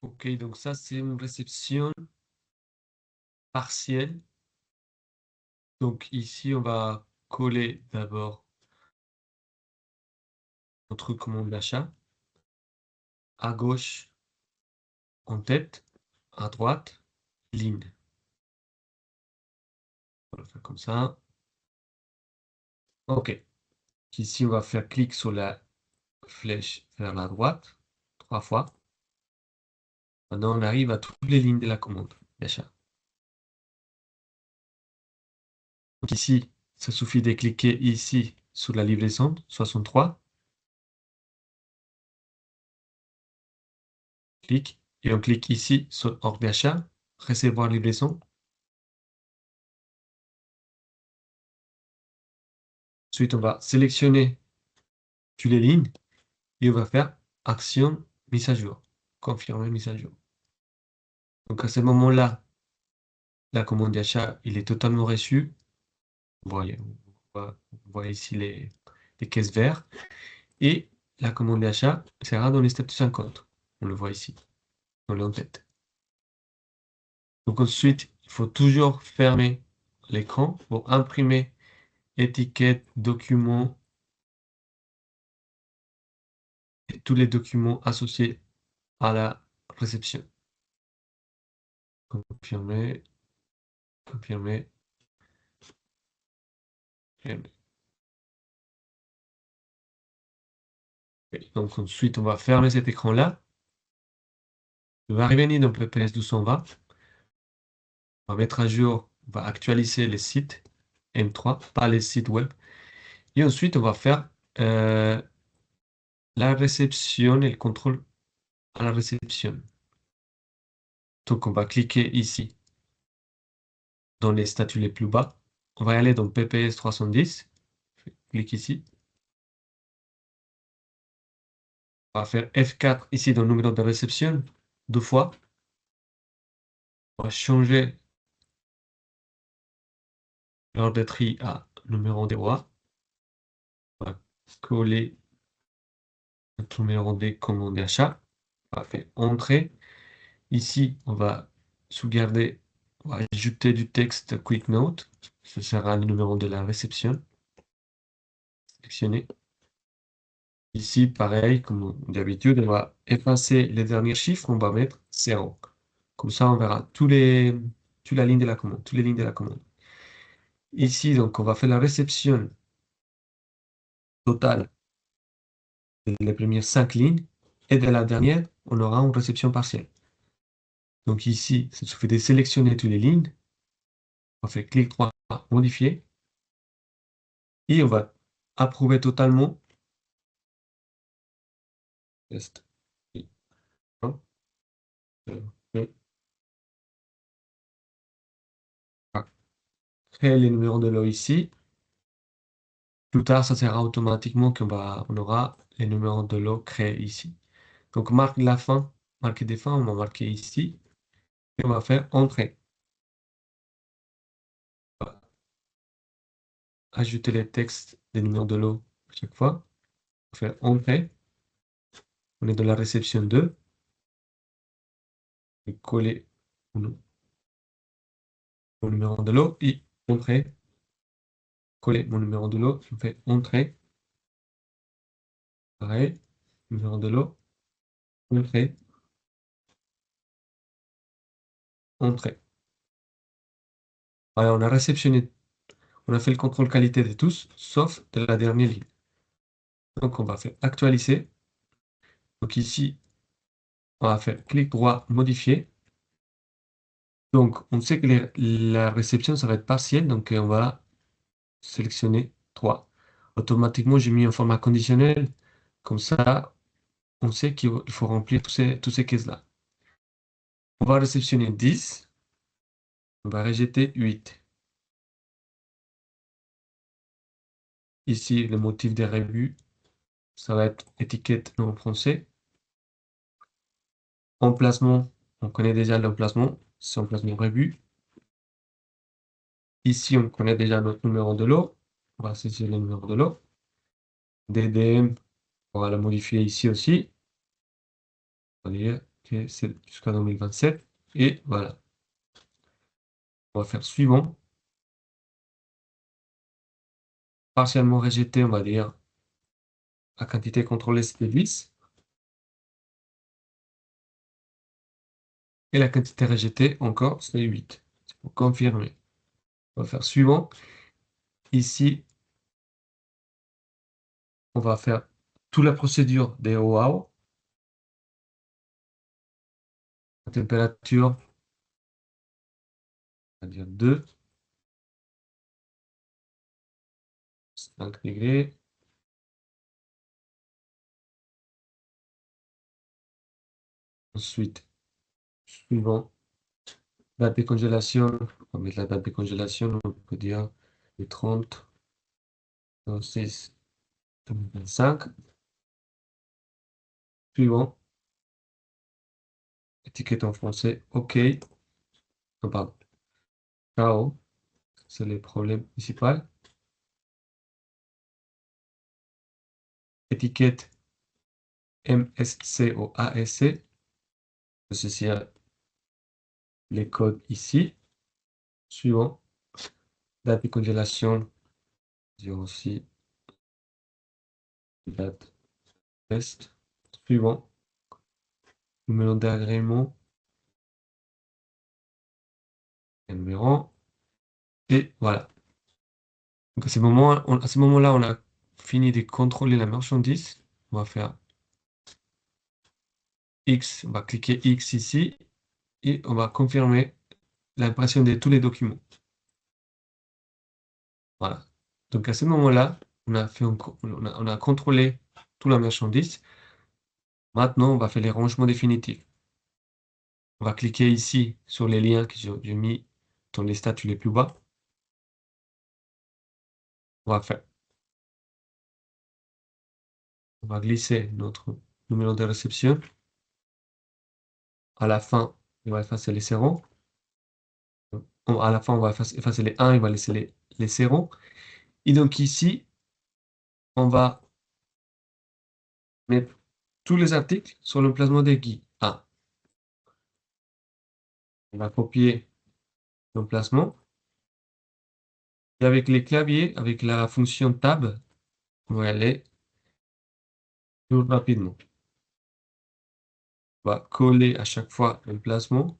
Ok, donc ça, c'est une réception partielle. Donc ici, on va coller d'abord notre commande d'achat. À gauche, en tête, à droite, ligne. On va faire comme ça. Ok. Ici, on va faire clic sur la flèche vers la droite, 3 fois. Maintenant, on arrive à toutes les lignes de la commande d'achat. Donc ici, ça suffit de cliquer ici sur la livraison 63. Clic. Et on clique ici sur ordre d'achat, recevoir livraison. Ensuite, on va sélectionner toutes les lignes et on va faire action mise à jour. Confirmer mise à jour. Donc à ce moment-là, la commande d'achat, il est totalement reçu. Vous voyez, on voit ici les caisses vertes. Et la commande d'achat sera dans les statuts en compte. On le voit ici, dans l'en-tête. Donc ensuite, il faut toujours fermer l'écran pour imprimer étiquette, documents et tous les documents associés à la réception. Confirmer, confirmer, confirmer. Donc ensuite, on va fermer cet écran-là. On va revenir dans PPS 220. On va mettre à jour, on va actualiser les sites M3, pas les sites web. Et ensuite, on va faire la réception et le contrôle à la réception. Donc, on va cliquer ici dans les statuts les plus bas. On va aller dans PPS 310. Clique ici. On va faire F4 ici dans le numéro de réception, 2 fois. On va changer l'ordre de tri à numéro des rois. On va coller notre numéro des commandes d'achat. On va faire Entrée. Ici, on va sauvegarder, on va ajouter du texte Quick Note. Ce sera le numéro de la réception. Sélectionner. Ici, pareil, comme d'habitude, on va effacer les derniers chiffres, on va mettre 0. Comme ça, on verra toute la ligne de la commande, toutes les lignes de la commande. Ici, donc, on va faire la réception totale des premières 5 lignes, et de la dernière, on aura une réception partielle. Donc ici, ça suffit de sélectionner toutes les lignes, on fait clic droit, modifier, et on va approuver totalement. Test. Un, deux, trois. Créer les numéros de lot ici. Plus tard, ça sera automatiquement on aura les numéros de lot créés ici. Donc, marque la fin, marquer des fins, on va marquer ici, et on va faire Entrée. On va ajouter les textes des numéros de lot à chaque fois. On va faire Entrée. On est dans la réception 2. Je vais coller mon numéro de lot et Entrée. Coller mon numéro de lot, on fait Entrée. Pareil, numéro de lot, Entrée, Entrée. Voilà, on a réceptionné, on a fait le contrôle qualité de tous, sauf de la dernière ligne. Donc, on va faire Actualiser. Donc ici, on va faire clic droit, modifier. Donc, on sait que la réception, ça va être partielle, donc on va sélectionner 3. Automatiquement, j'ai mis un format conditionnel. Comme ça, on sait qu'il faut remplir tous ces cases-là. On va réceptionner 10. On va rejeter 8. Ici, le motif des rebuts, ça va être étiquette non français. Emplacement, on connaît déjà l'emplacement, c'est emplacement rebut. Ici, on connaît déjà notre numéro de lot. On va sélectionner le numéro de lot. DDM, on va la modifier ici aussi. On va dire Ok, c'est jusqu'à 2027. Et voilà. On va faire suivant. Partiellement rejeté, on va dire la quantité contrôlée, c'était 10. Et la quantité rejetée, encore, c'est 8. C'est pour confirmer. On va faire suivant. Ici, on va faire toute la procédure des OAO. La température, on va dire 2, 5 degrés. Ensuite, suivant, date de congélation. On va mettre la date de congélation, on peut dire le 30, 6, 2025. Suivant, étiquette en français, OK. Non, pardon. KO, c'est le problème principal. Étiquette MSCOASC. Ceci les codes ici. Suivant, date de congélation, dire aussi date test. Suivant, numéro d'agrément, numéro. Et voilà. Donc à ce moment-là, on a fini de contrôler la marchandise. On va faire X, on va cliquer X ici et on va confirmer l'impression de tous les documents. Voilà. Donc à ce moment-là, on a contrôlé toute la marchandise. Maintenant, on va faire les rangements définitifs. On va cliquer ici sur les liens que j'ai mis dans les statuts les plus bas. On va glisser notre numéro de réception. À la fin, on va effacer les zéros. À la fin, on va effacer les 1, il va laisser les 0. Et donc ici, on va mettre tous les articles sur l'emplacement des guides. On va copier l'emplacement. Et avec les claviers, avec la fonction Tab, on va aller plus rapidement. On va coller à chaque fois l'emplacement.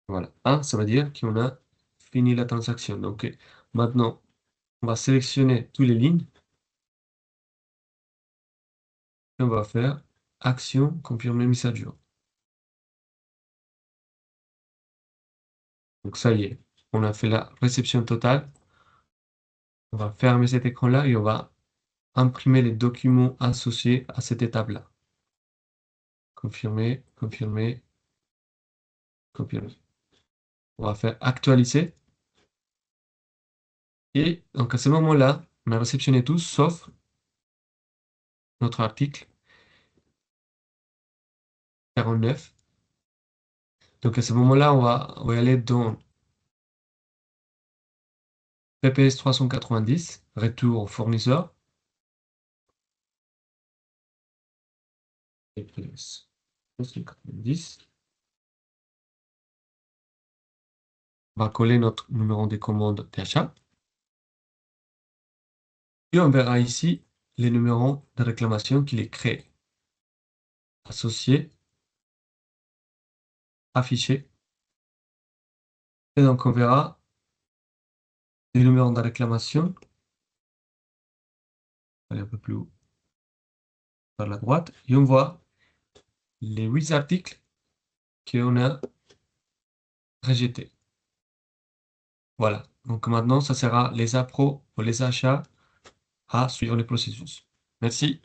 Voilà. Ça veut dire qu'on a fini la transaction. Donc, maintenant, on va sélectionner toutes les lignes. Et on va faire action, confirmer mise à jour. Donc, ça y est, on a fait la réception totale. On va fermer cet écran-là et on va imprimer les documents associés à cette étape-là. Confirmer, confirmer, confirmer. On va faire actualiser. Et donc à ce moment-là, on a réceptionné tout sauf notre article 49. Donc à ce moment-là, on va aller dans PPS 390, retour au fournisseur. PPS 390. On va coller notre numéro de commande d'achat. Et on verra ici les numéros de réclamation qu'il est créé. Associé, affiché. Et donc on verra les numéros de réclamation. Aller un peu plus haut vers la droite. Et on voit les 8 articles qu'on a rejetés. Voilà. Donc maintenant, ça sera les appros ou les achats à suivre le processus. Merci.